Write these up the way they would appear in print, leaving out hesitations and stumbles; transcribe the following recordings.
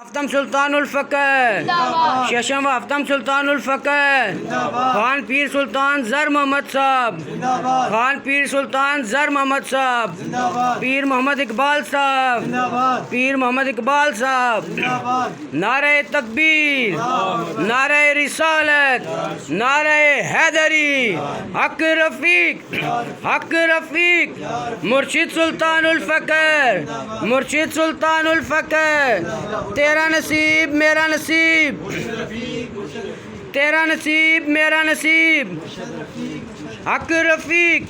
افتم سلطان الفقہ ششم افتم سلطان الفقہ خان پیر سلطان زر محمد صاحب خان پیر سلطان زر محمد صاحب پیر محمد اقبال صاحب پیر محمد اقبال صاحب نعرہ تکبیر نعرہ رسالت نعرہ حیدری حق رفیق مرشد سلطان الفقہ مرشد سلطان الفقہ تیرا نصیب میرا نصیب تیرا نصیب میرا نصیب حق رفیق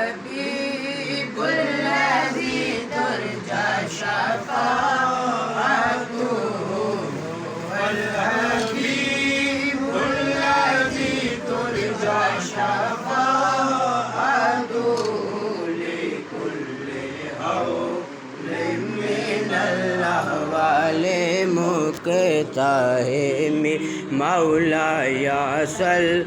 والحبيب الذي ترجى شفاعته والحبيب الذي ترجى شفاعته لكل هول من الأهوال مقتحم مولاي صل